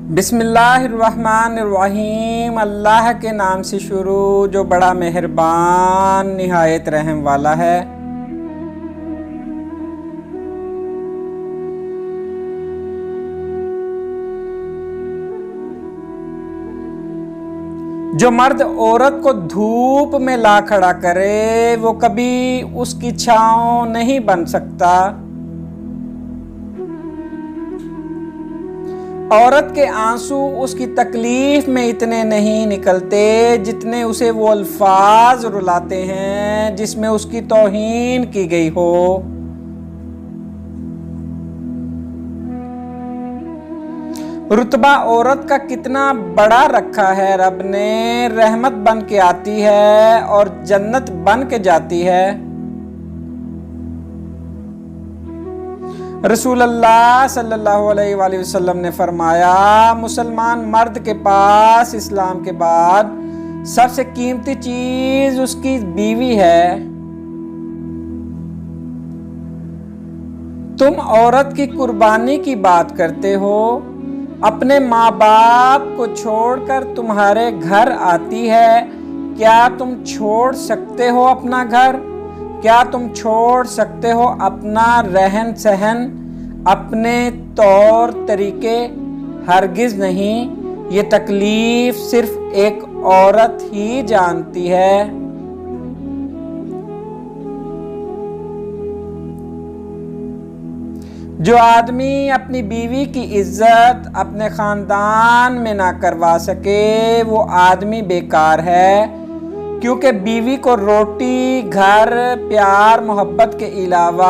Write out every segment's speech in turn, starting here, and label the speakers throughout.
Speaker 1: بسم اللہ الرحمن الرحیم، اللہ کے نام سے شروع جو بڑا مہربان نہایت رحم والا ہے۔ جو مرد عورت کو دھوپ میں لا کھڑا کرے وہ کبھی اس کی چھاؤں نہیں بن سکتا۔ عورت کے آنسو اس کی تکلیف میں اتنے نہیں نکلتے جتنے اسے وہ الفاظ رلاتے ہیں جس میں اس کی توہین کی گئی ہو۔ رتبہ عورت کا کتنا بڑا رکھا ہے رب نے، رحمت بن کے آتی ہے اور جنت بن کے جاتی ہے۔ رسول اللہ صلی اللہ علیہ وآلہ وسلم نے فرمایا، مسلمان مرد کے پاس اسلام کے بعد سب سے قیمتی چیز اس کی بیوی ہے۔ تم عورت کی قربانی کی بات کرتے ہو، اپنے ماں باپ کو چھوڑ کر تمہارے گھر آتی ہے، کیا تم چھوڑ سکتے ہو اپنا گھر؟ کیا تم چھوڑ سکتے ہو اپنا رہن سہن، اپنے طور طریقے؟ ہرگز نہیں، یہ تکلیف صرف ایک عورت ہی جانتی ہے۔ جو آدمی اپنی بیوی کی عزت اپنے خاندان میں نہ کروا سکے وہ آدمی بیکار ہے، کیونکہ بیوی کو روٹی، گھر، پیار، محبت کے علاوہ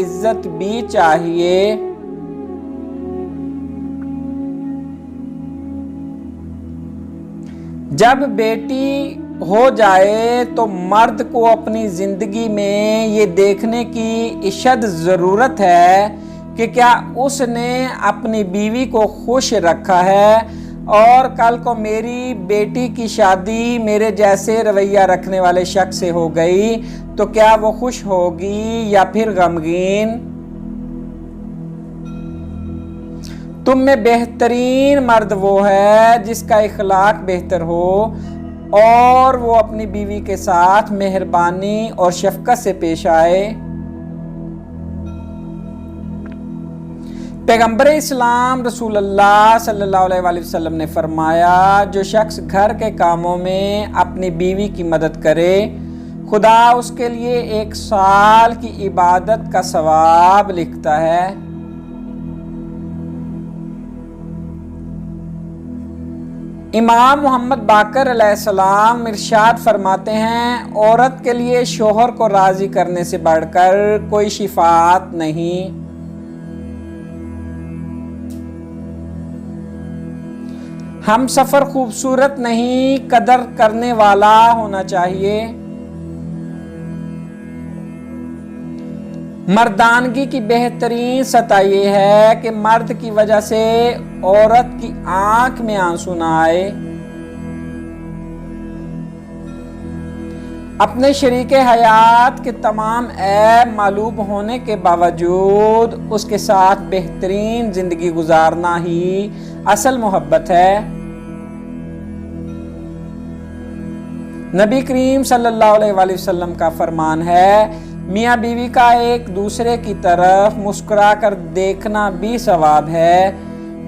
Speaker 1: عزت بھی چاہیے۔ جب بیٹی ہو جائے تو مرد کو اپنی زندگی میں یہ دیکھنے کی اشد ضرورت ہے کہ کیا اس نے اپنی بیوی کو خوش رکھا ہے، اور کل کو میری بیٹی کی شادی میرے جیسے رویہ رکھنے والے شخص سے ہو گئی تو کیا وہ خوش ہوگی یا پھر غمگین؟ تم میں بہترین مرد وہ ہے جس کا اخلاق بہتر ہو اور وہ اپنی بیوی کے ساتھ مہربانی اور شفقت سے پیش آئے۔ پیغمبر اسلام رسول اللہ صلی اللہ علیہ وآلہ وسلم نے فرمایا، جو شخص گھر کے کاموں میں اپنی بیوی کی مدد کرے خدا اس کے لیے 1 سال کی عبادت کا ثواب لکھتا ہے۔ امام محمد باقر علیہ السلام ارشاد فرماتے ہیں، عورت کے لیے شوہر کو راضی کرنے سے بڑھ کر کوئی شفاعت نہیں۔ ہم سفر خوبصورت نہیں، قدر کرنے والا ہونا چاہیے۔ مردانگی کی بہترین سطح یہ ہے کہ مرد کی وجہ سے عورت کی آنکھ میں آنسو نہ آئے۔ اپنے شریک حیات کے تمام عیب معلوم ہونے کے باوجود اس کے ساتھ بہترین زندگی گزارنا ہی اصل محبت ہے۔ نبی کریم صلی اللہ علیہ وآلہ وسلم کا فرمان ہے، میاں بیوی کا ایک دوسرے کی طرف مسکرا کر دیکھنا بھی ثواب ہے۔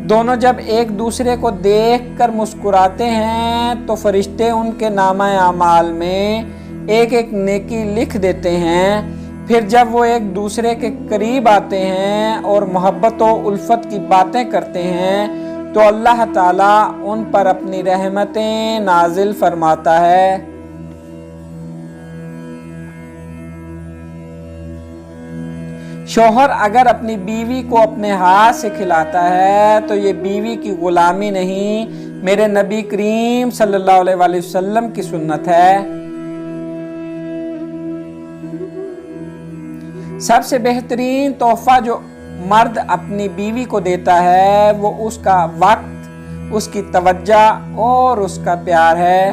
Speaker 1: دونوں جب ایک دوسرے کو دیکھ کر مسکراتے ہیں تو فرشتے ان کے نامہ اعمال میں ایک ایک نیکی لکھ دیتے ہیں۔ پھر جب وہ ایک دوسرے کے قریب آتے ہیں اور محبت و الفت کی باتیں کرتے ہیں تو اللہ تعالیٰ ان پر اپنی رحمتیں نازل فرماتا ہے۔ شوہر اگر اپنی بیوی کو اپنے ہاتھ سے کھلاتا ہے تو یہ بیوی کی غلامی نہیں، میرے نبی کریم صلی اللہ علیہ وآلہ وسلم کی سنت ہے۔ سب سے بہترین تحفہ جو مرد اپنی بیوی کو دیتا ہے وہ اس کا وقت، اس کی توجہ اور اس کا پیار ہے۔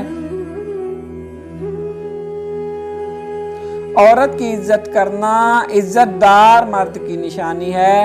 Speaker 1: عورت کی عزت کرنا عزت دار مرد کی نشانی ہے۔